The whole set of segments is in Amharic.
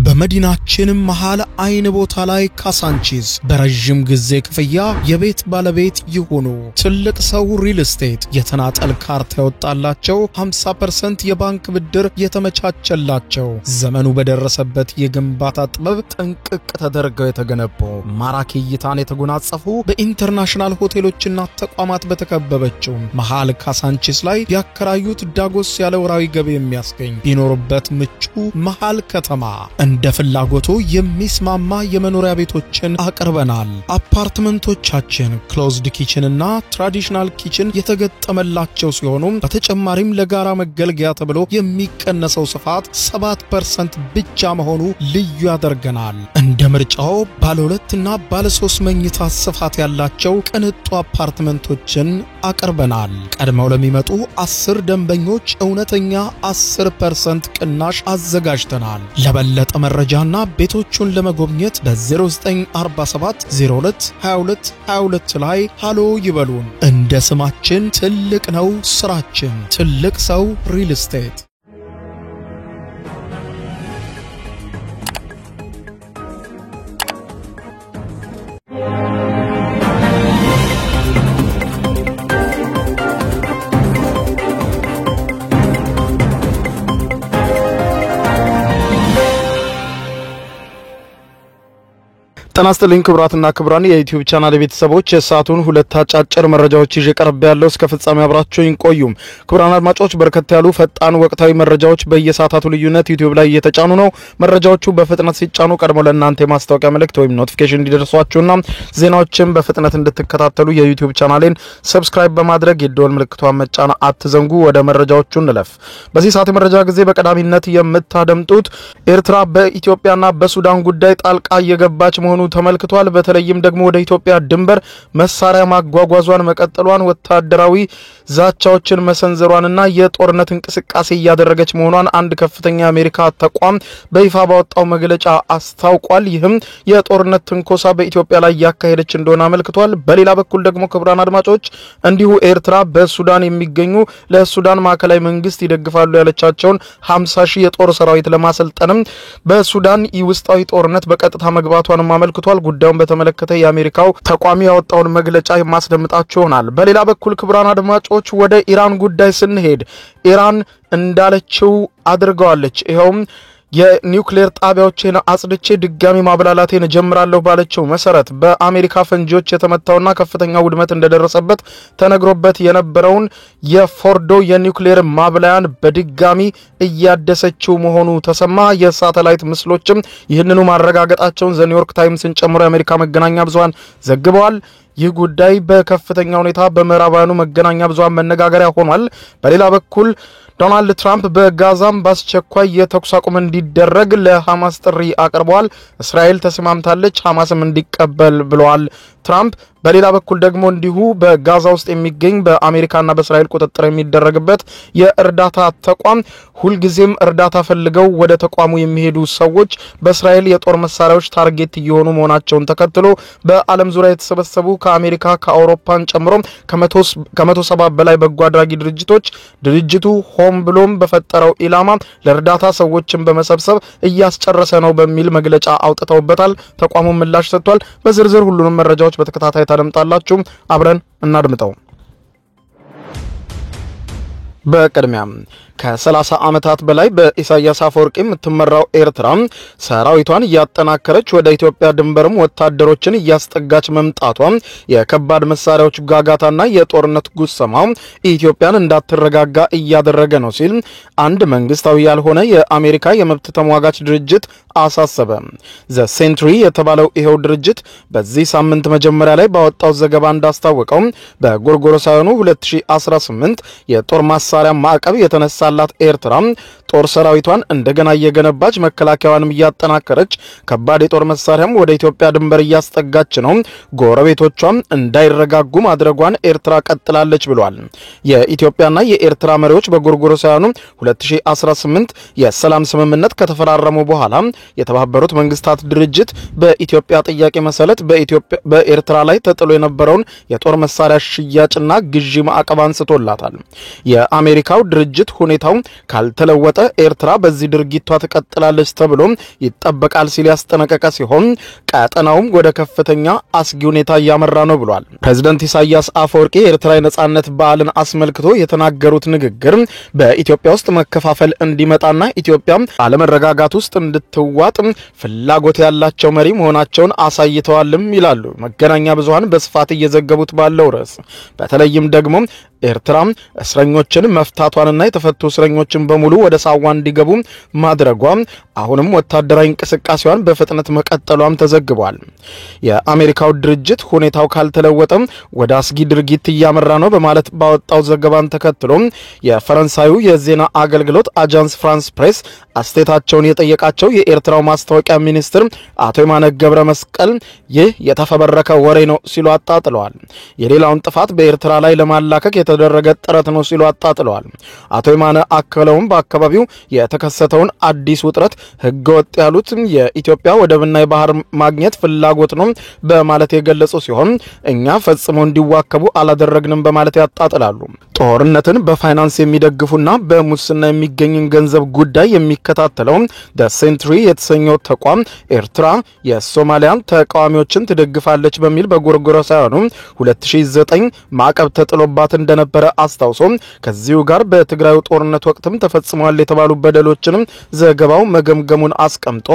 በመዲናችን መሃል አይን ቦታ ላይ ካሳንቺስ በረጅም ጊዜ ክፍያ የቤት ባለቤት ይሁኑ። ትልቅ ሰው ሪል ስቴት የተናጠል ካርታ ያወጣላቸው 50% የባንክ ብድር የተመቻቸላቸው ዘመኑ በደረሰበት የግንባታ ጥበብ ጥንቅቅ ተደርገው የተገነቡ ማራኪ እይታን የተጎናጸፉ በኢንተርናሽናል ሆቴሎችና ተቋማት በተከበበችው መሃል ካሳንቺስ ላይ ያከራዩት ዳጎስ ያለ ወራዊ ገቢ የሚያስገኝ ቢኖርበት ምቹ መሃል ከተማ እንደ ፍላጎቱ የሚስማማ የመኖሪያ ቤቶችን አቅርበናል። አፓርትመንቶቻችን ክሎዝድ ኪችን እና ትራዲሽናል ኪችን የተገጠመላቸው ሲሆኑ በተጨማሪም ለጋራ መገልገያ ተብሎ የሚቀነሰው ስፋት 7% ብቻ መሆኑ ልዩ ያደርገናል። እንደ ምርጫው ባለ 2 እና ባለ 3 መኝታ ስፋት ያላቸው ቅንጡ አፓርትመንቶችን አቅርበናል። ቀድመው ለሚመጡ 10 ደንበኞች እውነተኛ 10% ቅናሽ አዘጋጅተናል። ለበለጠ መረጃና ቤቶቹን ለመጎብኘት በ0947 02 22 22 ላይ ሃሎ ይበሉን። እንደ ስማችን ትልቅ ነው ስራችን። ትልቅ ሰው ሪል ስቴት። ተናስተልኝ ክብራትና ክብራን የዩቲዩብ ቻናል ቤተሰቦች የሰዓቱን ሁለት አጫጭር መረጃዎች ይዤ ቀርብ ያለው እስከ ፍጻሜ አብራችሁኝ ቆዩ። ክብራን አድማጮች በርከት ያሉ ፈጣን ወቅታዊ መረጃዎች በየሰዓታቱ ልዩነት ዩቲዩብ ላይ እየተጫኑ ነው። መረጃዎቹ በፍጥነት ሲጫኑ ቀድሞ ለእናንተ ማስታወቂያ መልእክት ወይም ኖቲፊኬሽን እንዲደርሷችሁና ዜናዎችን በፍጥነት እንድትከታተሉ የዩቲዩብ ቻናሌን ሰብስክራይብ በማድረግ የደወል ምልክቷን መጫን አትዘንጉ። ወደ መረጃዎቹ እንለፍ። በዚህ ሰዓት የመረጃ ጊዜ በቀዳሚነት የምታደምጡት ኤርትራ በኢትዮጵያና በሱዳን ጉዳይ ጣልቃ እየገባች መሆኑ ተመልክቷል። በተለይም ደግሞ ወደ ኢትዮጵያ ድንበር መሳሪያ ማጓጓዟን መቀጠሏን፣ ወታደራዊ ዛቻዎችን መሰንዘሯንና የጦርነት እንቅስቃሴ እያደረገች መሆኗን አንድ ከፍተኛ የአሜሪካ ተቋም በይፋ ባወጣው መግለጫ አስታውቋል። ይህም የጦርነት ትንኮሳ በኢትዮጵያ ላይ ያካሄደች እንደሆነ አመልክቷል። በሌላ በኩል ደግሞ ክቡራን አድማጮች እንዲሁ ኤርትራ በሱዳን የሚገኙ ለሱዳን ማዕከላዊ መንግስት ይደግፋሉ ያለቻቸውን 50,000 የጦር ሰራዊት ለማሰልጠንም በሱዳን ውስጣዊ ጦርነት በቀጥታ መግባቷን አመልክቷል። ጉዳዩን በተመለከተ የአሜሪካው ተቋም ያወጣውን መግለጫ የማስደምጣችሁ ይሆናል። በሌላ በኩል ክቡራን አድማጮች ወደ ኢራን ጉዳይ ስንሄድ ኢራን እንዳለችው አድርገዋለች። ይሄውም የኒውክሌር ጣቢያዎችን አጽድቼ ድጋሚ ማብላላቴን ጀምራለሁ ባለችው መሰረት በአሜሪካ ፈንጂዎች የተመታውና ከፍተኛ ውድመት እንደደረሰበት ተነግሮበት የነበረውን የፎርዶ የኒውክሌር ማብላያን በድጋሚ እያደሰችው መሆኑ ተሰማ። የሳተላይት ምስሎችም ይህንኑ ማረጋገጣቸውን ዘ ኒውዮርክ ታይምስን ጨምሮ የአሜሪካ መገናኛ ብዙሃን ዘግበዋል። ይህ ጉዳይ በከፍተኛ ሁኔታ በምዕራባውያኑ መገናኛ ብዙሃን መነጋገሪያ ሆኗል። በሌላ በኩል ዶናልድ ትራምፕ በጋዛም በአስቸኳይ የተኩስ አቁም እንዲደረግ ለሐማስ ጥሪ አቅርበዋል። እስራኤል ተስማምታለች፣ ሐማስም እንዲቀበል ብለዋል ትራምፕ። በሌላ በኩል ደግሞ እንዲሁ በጋዛ ውስጥ የሚገኝ በአሜሪካና በእስራኤል ቁጥጥር የሚደረግበት የእርዳታ ተቋም ሁልጊዜም እርዳታ ፈልገው ወደ ተቋሙ የሚሄዱ ሰዎች በእስራኤል የጦር መሳሪያዎች ታርጌት እየሆኑ መሆናቸውን ተከትሎ በዓለም ዙሪያ የተሰበሰቡ ከአሜሪካ ከአውሮፓን ጨምሮ ከ170 በላይ በጎ አድራጊ ድርጅቶች ድርጅቱ ሆም ብሎም በፈጠረው ኢላማ ለእርዳታ ሰዎችን በመሰብሰብ እያስጨረሰ ነው በሚል መግለጫ አውጥተውበታል። ተቋሙ ምላሽ ሰጥቷል። በዝርዝር ሁሉንም መረጃዎች በተከታታይ ታደምጣላችሁ። አብረን እናድምጠው። በቅድሚያ ከ30 ዓመታት በላይ በኢሳያስ አፈወርቂ የምትመራው ኤርትራ ሰራዊቷን እያጠናከረች ወደ ኢትዮጵያ ድንበርም ወታደሮችን እያስጠጋች መምጣቷ የከባድ መሳሪያዎች ጋጋታና የጦርነት ጉሰማ ኢትዮጵያን እንዳትረጋጋ እያደረገ ነው ሲል አንድ መንግስታዊ ያልሆነ የአሜሪካ የመብት ተሟጋች ድርጅት አሳሰበ። ዘ ሴንትሪ የተባለው ይሄው ድርጅት በዚህ ሳምንት መጀመሪያ ላይ ባወጣው ዘገባ እንዳስታወቀው በጎርጎሮሳውያኑ 2018 የጦር መሳሪያ ማዕቀብ የተነሳላት ኤርትራ ጦር ሰራዊቷን እንደገና እየገነባች መከላከያዋንም እያጠናከረች ከባድ የጦር መሳሪያም ወደ ኢትዮጵያ ድንበር እያስጠጋች ነው። ጎረቤቶቿም እንዳይረጋጉ ማድረጓን ኤርትራ ቀጥላለች ብሏል። የኢትዮጵያና የኤርትራ መሪዎች በጎርጎሮሳውያኑ 2018 የሰላም ስምምነት ከተፈራረሙ በኋላ የተባበሩት መንግስታት ድርጅት በኢትዮጵያ ጥያቄ መሰረት በኤርትራ ላይ ተጥሎ የነበረውን የጦር መሳሪያ ሽያጭና ግዢ ማዕቀብ አንስቶላታል። የአሜሪካው ድርጅት ሁኔታው ካልተለወጠ ኤርትራ በዚህ ድርጊቷ ተቀጥላለች ተብሎ ይጠበቃል ሲል ያስጠነቀቀ ሲሆን ቀጠናውም ወደ ከፍተኛ አስጊ ሁኔታ እያመራ ነው ብሏል። ፕሬዝዳንት ኢሳያስ አፈወርቂ የኤርትራ የነጻነት በዓልን አስመልክቶ የተናገሩት ንግግር በኢትዮጵያ ውስጥ መከፋፈል እንዲመጣና ኢትዮጵያ አለመረጋጋት ውስጥ እንድትዋጥ ፍላጎት ያላቸው መሪ መሆናቸውን አሳይተዋልም ይላሉ መገናኛ ብዙሃን በስፋት እየዘገቡት ባለው ርዕስ። በተለይም ደግሞ ኤርትራ እስረኞችን መፍታቷንና የተፈቱ እስረኞችን በሙሉ ወደ ሳዋ እንዲገቡ ማድረጓ አሁንም ወታደራዊ እንቅስቃሴዋን በፍጥነት መቀጠሏም ተዘግቧል። የአሜሪካው ድርጅት ሁኔታው ካልተለወጠ ወደ አስጊ ድርጊት እያመራ ነው በማለት ባወጣው ዘገባን ተከትሎ የፈረንሳዩ የዜና አገልግሎት አጃንስ ፍራንስ ፕሬስ አስተያየታቸውን የጠየቃቸው የኤርትራው ማስታወቂያ ሚኒስትር አቶ የማነ ገብረ መስቀል ይህ የተፈበረከ ወሬ ነው ሲሉ አጣጥለዋል። የሌላውን ጥፋት በኤርትራ ላይ ለማላከክ የተደረገ ጥረት ነው ሲሉ አጣጥለዋል። አቶ የማነ አከለውም በአካባቢው የተከሰተውን አዲስ ውጥረት ህገወጥ ያሉት የኢትዮጵያ ወደብና የባህር ማግኘት ፍላጎት ነው በማለት የገለጹ ሲሆን እኛ ፈጽሞ እንዲዋከቡ አላደረግንም በማለት ያጣጥላሉ። ጦርነትን በፋይናንስ የሚደግፉና በሙስና የሚገኝን ገንዘብ ጉዳይ የሚከታተለው ደ ሴንትሪ የተሰኘው ተቋም ኤርትራ የሶማሊያን ተቃዋሚዎችን ትደግፋለች በሚል በጎርጎሮሳውያኑ 2009 ማዕቀብ ተጥሎባት እንደነበረ አስታውሶ ከዚሁ ጋር በትግራዩ ጦርነት ወቅትም ተፈጽመዋል የተባሉ በደሎችንም ዘገባው መገምገሙን አስቀምጦ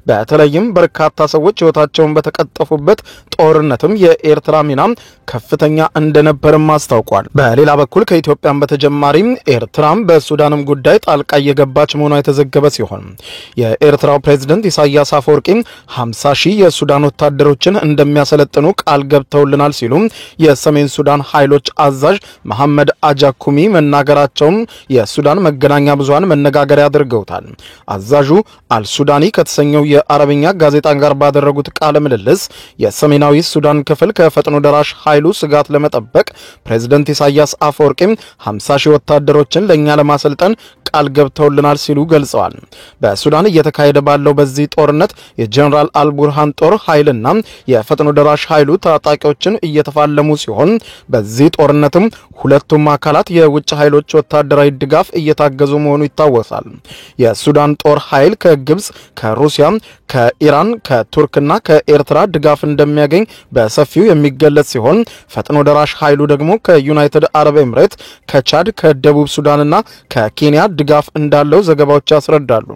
በተለይም በርካታ ሰዎች ህይወታቸውን በተቀጠፉበት ጦርነትም የኤርትራ ሚና ከፍተኛ እንደነበርም አስታውቋል። በሌላ በኩል ከኢትዮጵያም በተጨማሪ ኤርትራም በሱዳንም ጉዳይ ጣልቃ እየገባች መሆኗ የተዘገበ ሲሆን የኤርትራው ፕሬዝዳንት ኢሳያስ አፈወርቂ 50,000 የሱዳን ወታደሮችን እንደሚያሰለጥኑ ቃል ገብተውልናል ሲሉ የሰሜን ሱዳን ኃይሎች አዛዥ መሐመድ አጃኩሚ መናገራቸውን የሱዳን መገናኛ ብዙሃን መነጋገሪያ አድርገውታል። አዛዡ አልሱዳኒ ከተሰኘው የአረብኛ ጋዜጣ ጋር ባደረጉት ቃለ ምልልስ የሰሜናዊ ሱዳን ክፍል ከፈጥኖ ደራሽ ኃይሉ ስጋት ለመጠበቅ ፕሬዝዳንት ኢሳያስ አፈወርቂ 50,000 ወታደሮችን ለኛ ለማሰልጠን ቃል ገብተውልናል ሲሉ ገልጸዋል። በሱዳን እየተካሄደ ባለው በዚህ ጦርነት የጀነራል አልቡርሃን ጦር ኃይልና የፈጥኖ ደራሽ ኃይሉ ታጣቂዎችን እየተፋለሙ ሲሆን በዚህ ጦርነትም ሁለቱም አካላት የውጭ ኃይሎች ወታደራዊ ድጋፍ እየታገዙ መሆኑ ይታወሳል። የሱዳን ጦር ኃይል ከግብጽ፣ ከሩሲያ፣ ከኢራን፣ ከቱርክና ከኤርትራ ድጋፍ እንደሚያገኝ በሰፊው የሚገለጽ ሲሆን ፈጥኖ ደራሽ ኃይሉ ደግሞ ከዩናይትድ አረብ ኤምሬት፣ ከቻድ፣ ከደቡብ ሱዳንና ከኬንያ ድጋፍ እንዳለው ዘገባዎች ያስረዳሉ።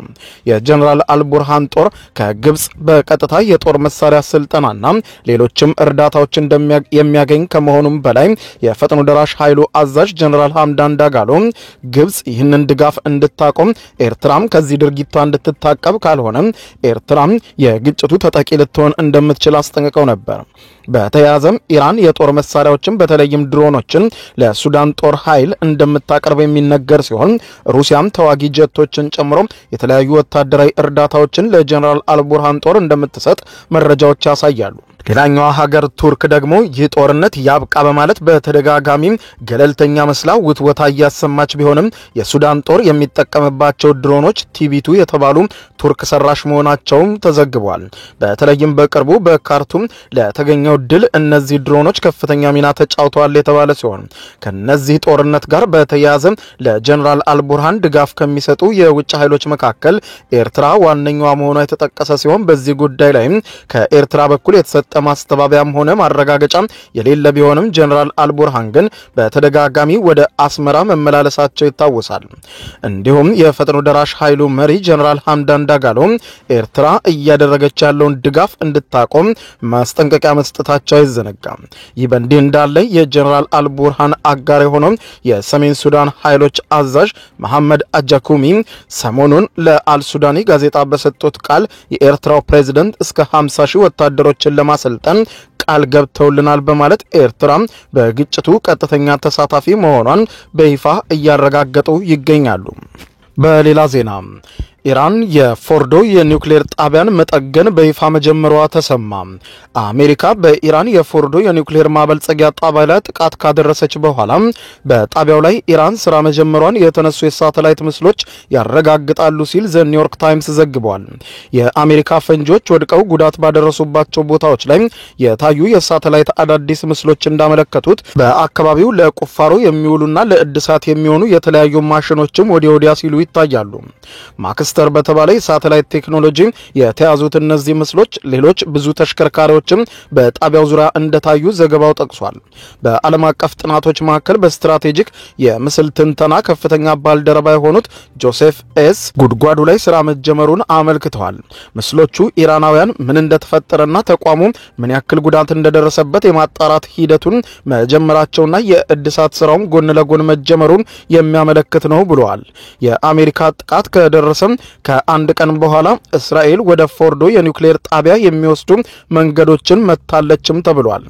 የጀነራል አልቡርሃን ጦር ከግብጽ በቀጥታ የጦር መሳሪያ ስልጠናና ሌሎችም እርዳታዎች የሚያገኝ ከመሆኑም በላይ የፈጥኖ ደራሽ ኃይሉ አዛዥ ጀነራል ሐምዳን ዳጋሎ ግብጽ ይህንን ድጋፍ እንድታቆም ኤርትራም ከዚህ ድርጊቷ እንድትታቀብ ካልሆነ ኤርትራም የግጭቱ ተጠቂ ልትሆን እንደምትችል አስጠንቅቀው ነበር። በተያያዘም ኢራን የጦር መሳሪያዎችን በተለይም ድሮኖችን ለሱዳን ጦር ኃይል እንደምታቀርብ የሚነገር ሲሆን ሩሲያም ተዋጊ ጀቶችን ጨምሮ የተለያዩ ወታደራዊ እርዳታዎችን ለጀነራል አልቡርሃን ጦር እንደምትሰጥ መረጃዎች ያሳያሉ። ሌላኛዋ ሀገር ቱርክ ደግሞ ይህ ጦርነት ያብቃ በማለት በተደጋጋሚ ገለልተኛ መስላ ውትወታ እያሰማች ቢሆንም የሱዳን ጦር የሚጠቀምባቸው ድሮኖች ቲቢቱ የተባሉ ቱርክ ሰራሽ መሆናቸውም ተዘግቧል። በተለይም በቅርቡ በካርቱም ለተገኘው ድል እነዚህ ድሮኖች ከፍተኛ ሚና ተጫውተዋል የተባለ ሲሆን ከነዚህ ጦርነት ጋር በተያያዘ ለጀነራል አልቡርሃን ድጋፍ ከሚሰጡ የውጭ ኃይሎች መካከል ኤርትራ ዋነኛዋ መሆኗ የተጠቀሰ ሲሆን በዚህ ጉዳይ ላይ ከኤርትራ በኩል የተሰጠ ማስተባበያም ሆነ ማረጋገጫ የሌለ ቢሆንም ጀነራል አልቡርሃን ግን በተደጋጋሚ ወደ አስመራ መመላለሳቸው ይታወሳል። እንዲሁም የፈጥኖ ደራሽ ኃይሉ መሪ ጀነራል ሐምዳን ዳጋሎ ኤርትራ እያደረገች ያለውን ድጋፍ እንድታቆም ማስጠንቀቂያ መስጠታቸው አይዘነጋም። ይህ በእንዲህ እንዳለ የጀነራል አልቡርሃን አጋር የሆነው የሰሜን ሱዳን ኃይሎች አዛዥ መሐመድ አጃኩሚ ሰሞኑን ለአልሱዳኒ ጋዜጣ በሰጡት ቃል የኤርትራው ፕሬዝዳንት እስከ 50,000 ወታደሮችን ለማሰልጠን ቃል ገብተውልናል በማለት ኤርትራ በግጭቱ ቀጥተኛ ተሳታፊ መሆኗን በይፋ እያረጋገጡ ይገኛሉ። በሌላ ዜና ኢራን የፎርዶ የኒውክሌር ጣቢያን መጠገን በይፋ መጀመሯ ተሰማ። አሜሪካ በኢራን የፎርዶ የኒውክሌር ማበልጸጊያ ጣቢያ ላይ ጥቃት ካደረሰች በኋላ በጣቢያው ላይ ኢራን ስራ መጀመሯን የተነሱ የሳተላይት ምስሎች ያረጋግጣሉ ሲል ዘ ኒውዮርክ ታይምስ ዘግቧል። የአሜሪካ ፈንጂዎች ወድቀው ጉዳት ባደረሱባቸው ቦታዎች ላይ የታዩ የሳተላይት አዳዲስ ምስሎች እንዳመለከቱት በአካባቢው ለቁፋሮ የሚውሉና ለእድሳት የሚሆኑ የተለያዩ ማሽኖችም ወዲያ ሲሉ ይታያሉ። ማክስተር በተባለ የሳተላይት ቴክኖሎጂ የተያዙት እነዚህ ምስሎች ሌሎች ብዙ ተሽከርካሪዎችም በጣቢያው ዙሪያ እንደታዩ ዘገባው ጠቅሷል። በዓለም አቀፍ ጥናቶች ማዕከል በስትራቴጂክ የምስል ትንተና ከፍተኛ ባልደረባ የሆኑት ጆሴፍ ኤስ ጉድጓዱ ላይ ስራ መጀመሩን አመልክተዋል። ምስሎቹ ኢራናውያን ምን እንደተፈጠረና ተቋሙ ምን ያክል ጉዳት እንደደረሰበት የማጣራት ሂደቱን መጀመራቸውና የእድሳት ስራውም ጎን ለጎን መጀመሩን የሚያመለክት ነው ብለዋል። የአሜሪካ ጥቃት ከደረሰም ከአንድ ቀን በኋላ እስራኤል ወደ ፎርዶ የኒውክሌር ጣቢያ የሚወስዱ መንገዶችን መታለችም ተብሏል።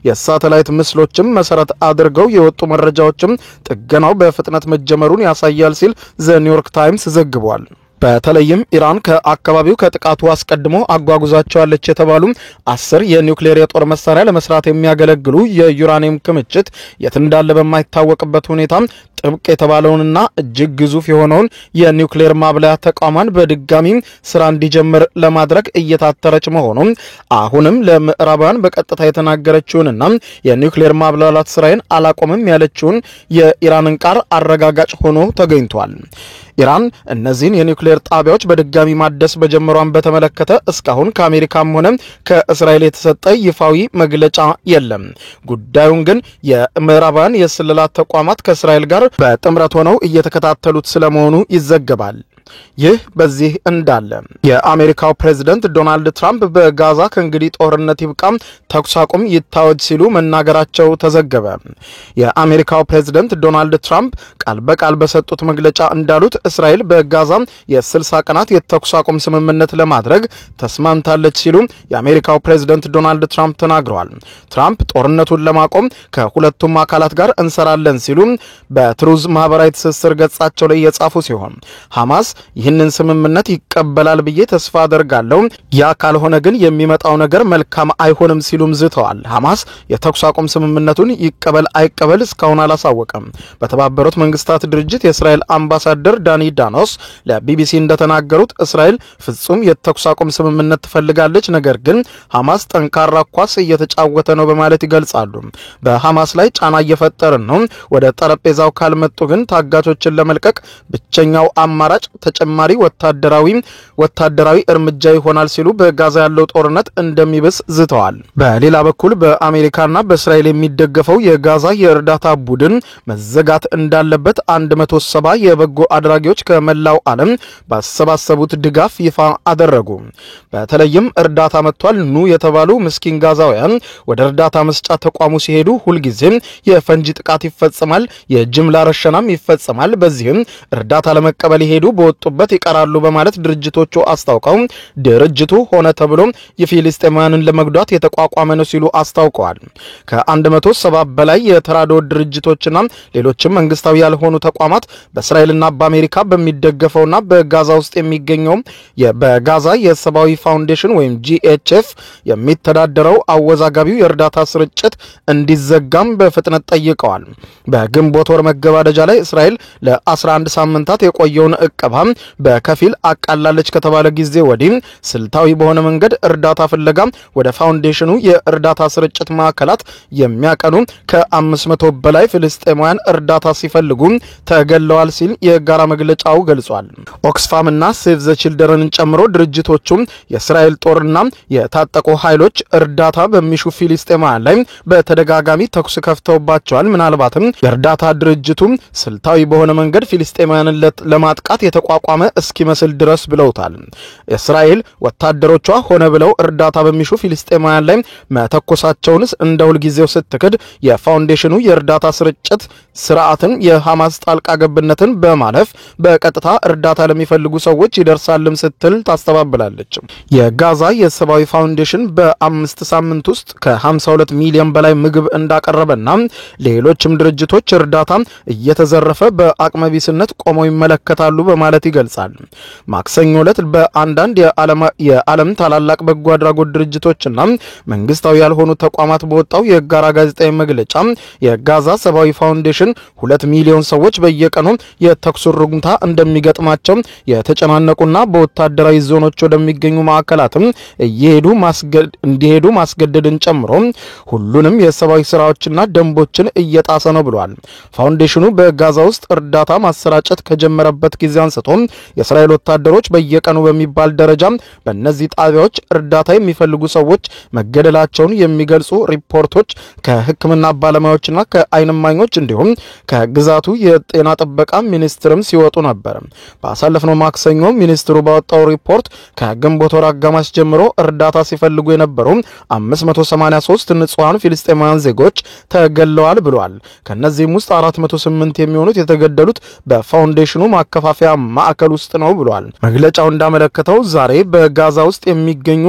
የሳተላይት ምስሎችም መሰረት አድርገው የወጡ መረጃዎችም ጥገናው በፍጥነት መጀመሩን ያሳያል ሲል ዘ ኒውዮርክ ታይምስ ዘግቧል። በተለይም ኢራን ከአካባቢው ከጥቃቱ አስቀድሞ አጓጉዛቸዋለች የተባሉ 10 የኒውክሌር የጦር መሳሪያ ለመስራት የሚያገለግሉ የዩራኒየም ክምችት የት እንዳለ በማይታወቅበት ሁኔታ ጥብቅ የተባለውንና እጅግ ግዙፍ የሆነውን የኒውክሌር ማብለያ ተቋማን በድጋሚ ስራ እንዲጀምር ለማድረግ እየታተረች መሆኑን አሁንም ለምዕራባውያን በቀጥታ የተናገረችውንና የኒውክሌር ማብላላት ስራዬን አላቆምም ያለችውን የኢራንን ቃል አረጋጋጭ ሆኖ ተገኝቷል። ኢራን እነዚህን የኒውክሌር ጣቢያዎች በድጋሚ ማደስ በጀመሯን በተመለከተ እስካሁን ከአሜሪካም ሆነ ከእስራኤል የተሰጠ ይፋዊ መግለጫ የለም። ጉዳዩን ግን የምዕራባውያን የስለላ ተቋማት ከእስራኤል ጋር በጥምረት ሆነው እየተከታተሉት ስለመሆኑ ይዘገባል። ይህ በዚህ እንዳለ የአሜሪካው ፕሬዝዳንት ዶናልድ ትራምፕ በጋዛ ከእንግዲህ ጦርነት ይብቃም ተኩስ አቁም ይታወጅ ሲሉ መናገራቸው ተዘገበ። የአሜሪካው ፕሬዝዳንት ዶናልድ ትራምፕ ቃል በቃል በሰጡት መግለጫ እንዳሉት እስራኤል በጋዛ የ60 ቀናት የተኩስ አቁም ስምምነት ለማድረግ ተስማምታለች ሲሉ የአሜሪካው ፕሬዝዳንት ዶናልድ ትራምፕ ተናግረዋል። ትራምፕ ጦርነቱን ለማቆም ከሁለቱም አካላት ጋር እንሰራለን ሲሉ በትሩዝ ማህበራዊ ትስስር ገጻቸው ላይ የጻፉ ሲሆን ሐማስ ይህንን ስምምነት ይቀበላል ብዬ ተስፋ አደርጋለሁ፣ ያ ካልሆነ ግን የሚመጣው ነገር መልካም አይሆንም ሲሉም ዝተዋል። ሐማስ የተኩስ አቁም ስምምነቱን ይቀበል አይቀበል እስካሁን አላሳወቀም። በተባበሩት መንግስታት ድርጅት የእስራኤል አምባሳደር ዳኒ ዳኖስ ለቢቢሲ እንደተናገሩት እስራኤል ፍጹም የተኩስ አቁም ስምምነት ትፈልጋለች፣ ነገር ግን ሐማስ ጠንካራ ኳስ እየተጫወተ ነው በማለት ይገልጻሉ። በሐማስ ላይ ጫና እየፈጠርን ነው፣ ወደ ጠረጴዛው ካልመጡ ግን ታጋቾችን ለመልቀቅ ብቸኛው አማራጭ ተጨማሪ ወታደራዊ እርምጃ ይሆናል ሲሉ በጋዛ ያለው ጦርነት እንደሚብስ ዝተዋል። በሌላ በኩል በአሜሪካና በእስራኤል የሚደገፈው የጋዛ የእርዳታ ቡድን መዘጋት እንዳለበት 170 የበጎ አድራጊዎች ከመላው ዓለም ባሰባሰቡት ድጋፍ ይፋ አደረጉ። በተለይም እርዳታ መጥቷል ኑ የተባሉ ምስኪን ጋዛውያን ወደ እርዳታ መስጫ ተቋሙ ሲሄዱ ሁልጊዜም የፈንጂ ጥቃት ይፈጸማል፣ የጅምላ ረሸናም ይፈጸማል። በዚህም እርዳታ ለመቀበል ሄዱ በወጡበት ይቀራሉ በማለት ድርጅቶቹ አስታውቀው ድርጅቱ ሆነ ተብሎ የፊሊስጤማውያንን ለመጉዳት የተቋቋመ ነው ሲሉ አስታውቀዋል። ከ170 በላይ የተራድኦ ድርጅቶችና ሌሎችም መንግስታዊ ያልሆኑ ተቋማት በእስራኤልና በአሜሪካ በሚደገፈውና በጋዛ ውስጥ የሚገኘው በጋዛ የሰብአዊ ፋውንዴሽን ወይም GHF የሚተዳደረው አወዛጋቢው የእርዳታ ስርጭት እንዲዘጋም በፍጥነት ጠይቀዋል። በግንቦት ወር መገባደጃ ላይ እስራኤል ለ11 ሳምንታት የቆየውን እቀባ በከፊል አቃላለች ከተባለ ጊዜ ወዲህ ስልታዊ በሆነ መንገድ እርዳታ ፍለጋ ወደ ፋውንዴሽኑ የእርዳታ ስርጭት ማዕከላት የሚያቀኑ ከ500 በላይ ፍልስጤማውያን እርዳታ ሲፈልጉ ተገለዋል ሲል የጋራ መግለጫው ገልጿል። ኦክስፋም እና ሴቭ ዘ ቺልድረንን ጨምሮ ድርጅቶቹ የእስራኤል ጦርና የታጠቁ ኃይሎች እርዳታ በሚሹ ፍልስጤማውያን ላይ በተደጋጋሚ ተኩስ ከፍተውባቸዋል። ምናልባትም የእርዳታ ድርጅቱ ስልታዊ በሆነ መንገድ ፍልስጤማውያንን ለማጥቃት የተቋቋመ እስኪመስል ድረስ ብለውታል። እስራኤል ወታደሮቿ ሆነ ብለው እርዳታ በሚሹ ፍልስጤማውያን ላይ መተኮሳቸውንስ እንደ ሁልጊዜው ስትክድ የፋውንዴሽኑ የእርዳታ ስርጭት ስርዓትን የሐማስ ጣልቃ ገብነትን በማለፍ በቀጥታ እርዳታ ለሚፈልጉ ሰዎች ይደርሳልም ስትል ታስተባብላለች። የጋዛ የሰብአዊ ፋውንዴሽን በ5 ሳምንት ውስጥ ከ52 ሚሊዮን በላይ ምግብ እንዳቀረበና ሌሎችም ድርጅቶች እርዳታ እየተዘረፈ በአቅመቢስነት ቆመው ይመለከታሉ በማለት እንደሚገኙበት ይገልጻል። ማክሰኞ ዕለት በአንዳንድ የዓለም ታላላቅ በጎ አድራጎት ድርጅቶችና መንግስታዊ ያልሆኑ ተቋማት በወጣው የጋራ ጋዜጣዊ መግለጫ የጋዛ ሰብአዊ ፋውንዴሽን 2 ሚሊዮን ሰዎች በየቀኑ የተኩስ ርጉምታ እንደሚገጥማቸው የተጨናነቁና በወታደራዊ ዞኖች ወደሚገኙ ማዕከላትም እንዲሄዱ ማስገደድን ጨምሮ ሁሉንም የሰብአዊ ስራዎችና ደንቦችን እየጣሰ ነው ብሏል። ፋውንዴሽኑ በጋዛ ውስጥ እርዳታ ማሰራጨት ከጀመረበት ጊዜ አንስቶ የእስራኤል ወታደሮች በየቀኑ በሚባል ደረጃ በእነዚህ ጣቢያዎች እርዳታ የሚፈልጉ ሰዎች መገደላቸውን የሚገልጹ ሪፖርቶች ከሕክምና ባለሙያዎችና ከዓይን እማኞች እንዲሁም ከግዛቱ የጤና ጥበቃ ሚኒስትርም ሲወጡ ነበር። ባሳለፍነው ማክሰኞ ሚኒስትሩ ባወጣው ሪፖርት ከግንቦት ወር አጋማሽ ጀምሮ እርዳታ ሲፈልጉ የነበሩ 583 ንጹሃን ፍልስጤማውያን ዜጎች ተገለዋል ብሏል። ከነዚህም ውስጥ 408 የሚሆኑት የተገደሉት በፋውንዴሽኑ ማከፋፈያ ማዕከል ውስጥ ነው ብሏል። መግለጫው እንዳመለከተው ዛሬ በጋዛ ውስጥ የሚገኙ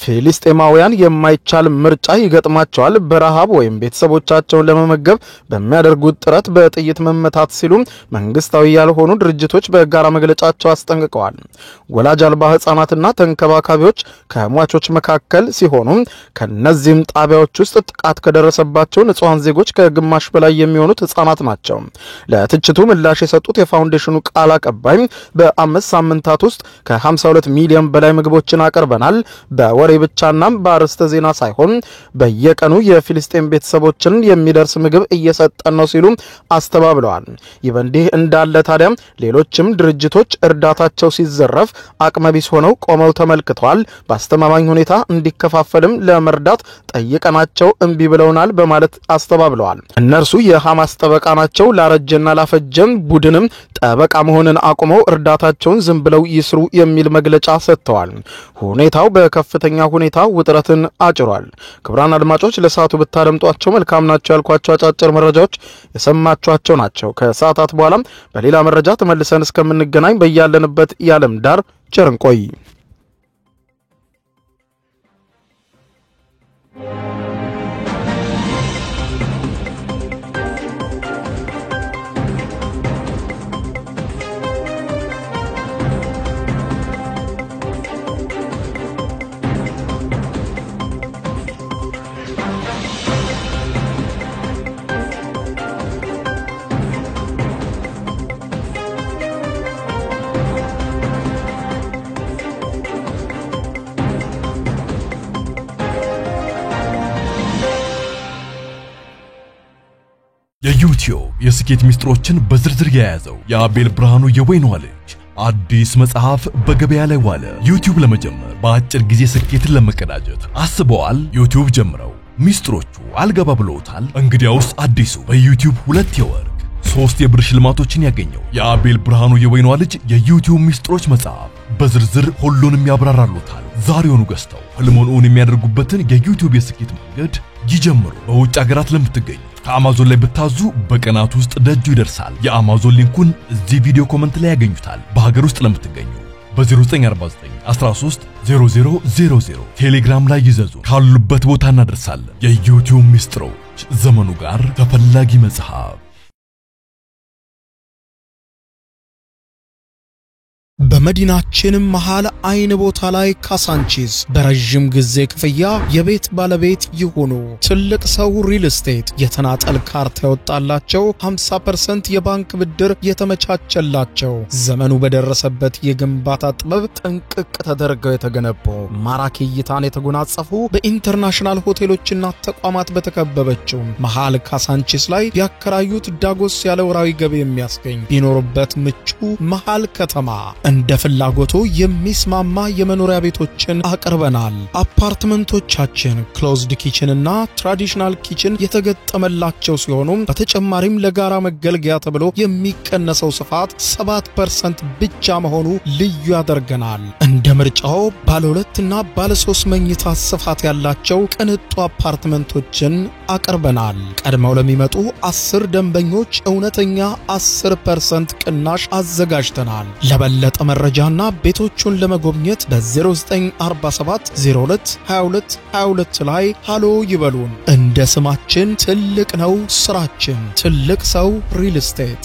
ፍልስጤማውያን የማይቻል ምርጫ ይገጥማቸዋል። በረሃብ ወይም ቤተሰቦቻቸውን ለመመገብ በሚያደርጉት ጥረት በጥይት መመታት ሲሉ መንግስታዊ ያልሆኑ ድርጅቶች በጋራ መግለጫቸው አስጠንቅቀዋል። ወላጅ አልባ ህጻናትና ተንከባካቢዎች ከሟቾች መካከል ሲሆኑ ከነዚህም ጣቢያዎች ውስጥ ጥቃት ከደረሰባቸው ንጹሃን ዜጎች ከግማሽ በላይ የሚሆኑት ህጻናት ናቸው። ለትችቱ ምላሽ የሰጡት የፋውንዴሽኑ ቃል አቀባይ በ5 ሳምንታት ውስጥ ከ52 ሚሊዮን በላይ ምግቦችን አቀርበናል፣ በወሬ ብቻና በአርዕስተ ዜና ሳይሆን በየቀኑ የፍልስጤም ቤተሰቦችን የሚደርስ ምግብ እየሰጠን ነው ሲሉ አስተባብለዋል። ይህ በእንዲህ እንዳለ ታዲያ ሌሎችም ድርጅቶች እርዳታቸው ሲዘረፍ አቅመቢስ ሆነው ቆመው ተመልክተዋል። በአስተማማኝ ሁኔታ እንዲከፋፈልም ለመርዳት ጠይቀናቸው እምቢ ብለውናል በማለት አስተባብለዋል። እነርሱ የሐማስ ጠበቃ ናቸው፣ ላረጀና ላፈጀም ቡድንም ጠበቃ መሆንን አቁመው እርዳታቸውን ዝም ብለው ይስሩ የሚል መግለጫ ሰጥተዋል። ሁኔታው በከፍተኛ ሁኔታ ውጥረትን አጭሯል። ክቡራን አድማጮች ለሰዓቱ ብታደምጧቸው መልካም ናቸው ያልኳቸው አጫጭር መረጃዎች የሰማችኋቸው ናቸው። ከሰዓታት በኋላ በሌላ መረጃ ተመልሰን እስከምንገናኝ በያለንበት የዓለም ዳር ቸር እንቆይ። የዩቲዩብ የስኬት ሚስጥሮችን በዝርዝር የያዘው የአቤል ብርሃኑ የወይኗ ልጅ አዲስ መጽሐፍ በገበያ ላይ ዋለ። ዩቲዩብ ለመጀመር በአጭር ጊዜ ስኬትን ለመቀዳጀት አስበዋል? ዩቲዩብ ጀምረው ሚስጥሮቹ አልገባ ብለውታል? እንግዲያውስ አዲሱ በዩቲዩብ 2 የወርቅ 3 የብር ሽልማቶችን ያገኘው የአቤል ብርሃኑ የወይኗ ልጅ የዩቲዩብ ሚስጥሮች መጽሐፍ በዝርዝር ሁሉንም ያብራራሉታል። ዛሬውኑ ገዝተው ህልሞን እውን የሚያደርጉበትን የዩቲዩብ የስኬት መንገድ ይጀምሩ። በውጭ ሀገራት ለምትገኙ ከአማዞን ላይ ብታዙ በቀናት ውስጥ ደጁ ይደርሳል። የአማዞን ሊንኩን እዚህ ቪዲዮ ኮሜንት ላይ ያገኙታል። በሀገር ውስጥ ለምትገኙ በ0949 13 0000 ቴሌግራም ላይ ይዘዙ። ካሉበት ቦታ እናደርሳለን። የዩቲዩብ ሚስጥሮች ዘመኑ ጋር ተፈላጊ መጽሐፍ። በመዲናችን መሃል አይን ቦታ ላይ ካሳንቺስ በረጅም ጊዜ ክፍያ የቤት ባለቤት ይሁኑ። ትልቅ ሰው ሪል ስቴት የተናጠል ካርታ ያወጣላቸው 50% የባንክ ብድር የተመቻቸላቸው ዘመኑ በደረሰበት የግንባታ ጥበብ ጥንቅቅ ተደርገው የተገነቡ ማራኪ እይታን የተጎናጸፉ በኢንተርናሽናል ሆቴሎችና ተቋማት በተከበበችው መሃል ካሳንቺስ ላይ ያከራዩት ዳጎስ ያለ ወራዊ ገቢ የሚያስገኝ ቢኖርበት ምቹ መሃል ከተማ እንደ ፍላጎቱ የሚስማማ የመኖሪያ ቤቶችን አቅርበናል። አፓርትመንቶቻችን ክሎዝድ ኪችን እና ትራዲሽናል ኪችን የተገጠመላቸው ሲሆኑ በተጨማሪም ለጋራ መገልገያ ተብሎ የሚቀነሰው ስፋት 7% ብቻ መሆኑ ልዩ ያደርገናል። እንደ ምርጫው ባለ 2 እና ባለ 3 መኝታ ስፋት ያላቸው ቅንጡ አፓርትመንቶችን አቅርበናል። ቀድመው ለሚመጡ 10 ደንበኞች እውነተኛ 10% ቅናሽ አዘጋጅተናል። ለበለጠ መረጃና ቤቶቹን ለመጎብኘት በ0947 02 22 22 ላይ ሃሎ ይበሉን። እንደ ስማችን ትልቅ ነው ስራችን። ትልቅ ሰው ሪል ስቴት